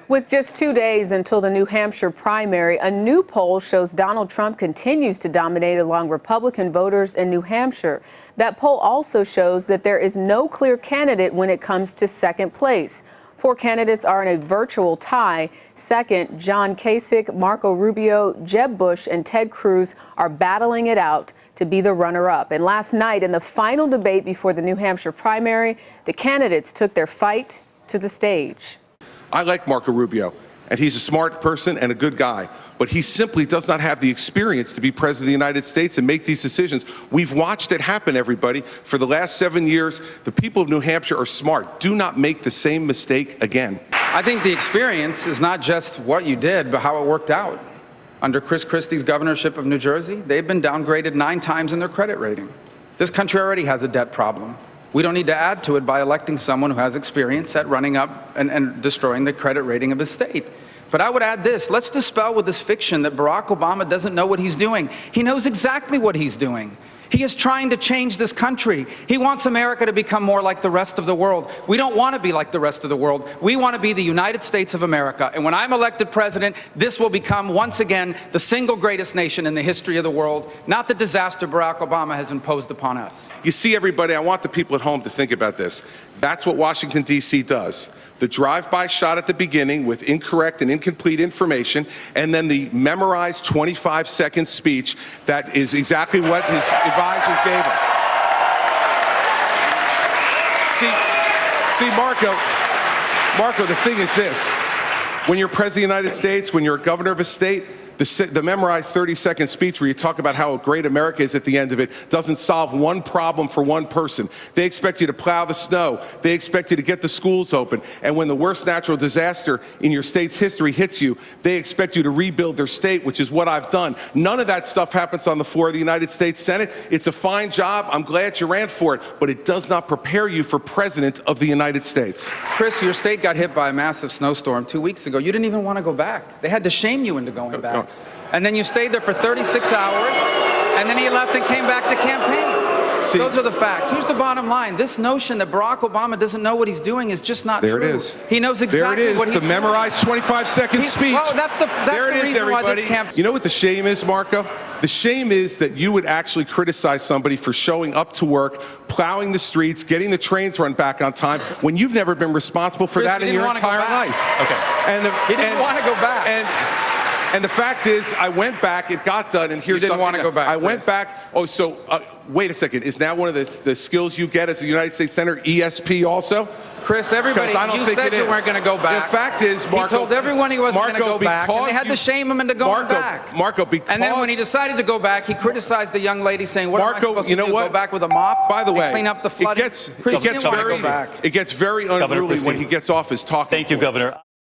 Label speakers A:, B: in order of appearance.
A: With just 2 days until the New Hampshire primary, a new poll shows Donald Trump continues to dominate among Republican voters in New Hampshire. That poll also shows that there is no clear candidate when it comes to second place. 4 candidates are in a virtual tie. Second, John Kasich, Marco Rubio, Jeb Bush, and Ted Cruz are battling it out to be the runner-up. And last night, in the final debate before the New Hampshire primary, the candidates took their fight to the stage.
B: I like Marco Rubio, and he's a smart person and a good guy, but he simply does not have the experience to be president of the United States and make these decisions. We've watched it happen, everybody. For the last 7 years, the people of New Hampshire are smart. Do not make the same mistake again.
C: I think the experience is not just what you did, but how it worked out. Under Chris Christie's governorship of New Jersey, they've been downgraded 9 times in their credit rating. This country already has a debt problem. We don't need to add to it by electing someone who has experience at running up and destroying the credit rating of his state. But I would add this: let's dispel with this fiction that Barack Obama doesn't know what he's doing. He knows exactly what he's doing. He is trying to change this country. He wants America to become more like the rest of the world. We don't want to be like the rest of the world. We want to be the United States of America. And when I'm elected president, this will become, once again, the single greatest nation in the history of the world, not the disaster Barack Obama has imposed upon us.
B: You see, everybody, I want the people at home to think about this. That's what Washington, D.C. does. The drive-by shot at the beginning with incorrect and incomplete information, and then the memorized 25-second speech that is exactly what his advisors gave him. See, Marco, the thing is this. When you're president of the United States, when you're a governor of a state, the memorized 30-second speech where you talk about how great America is at the end of it doesn't solve one problem for one person. They expect you to plow the snow. They expect you to get the schools open. And when the worst natural disaster in your state's history hits you, they expect you to rebuild their state, which is what I've done. None of that stuff happens on the floor of the United States Senate. It's a fine job. I'm glad you ran for it, but it does not prepare you for president of the United States.
C: Chris, your state got hit by a massive snowstorm 2 weeks ago. You didn't even want to go back. They had to shame you into going back. And then you stayed there for 36 hours, and then he left and came back to campaign. See, those are the facts. Here's the bottom line. This notion that Barack Obama doesn't know what he's doing is just not true.
B: There it is.
C: He knows exactly what he's doing.
B: The memorized 25-second speech.
C: Well, that's the reason why this campaign.
B: You know what the shame is, Marco? The shame is that you would actually criticize somebody for showing up to work, plowing the streets, getting the trains run back on time, when you've never been responsible for that in your entire life.
C: Okay. He didn't want to go back.
B: And the fact is, I went back, it got done, and here's something.
C: You didn't want to go back.
B: I went back. Oh, so wait a second. Is now one of the skills you get as a United States Senator ESP also?
C: Chris, everybody, you said you weren't going to go back.
B: The fact is, Marco,
C: he told everyone he wasn't going to go back, and they had to shame him into going back.
B: Marco, because...
C: And then when he decided to go back, he criticized the young lady, saying, what am I supposed to do, go back with a mop?
B: By the way,
C: clean up the flooding?
B: it gets very unruly when he gets off his talking points.
D: Thank you, Governor.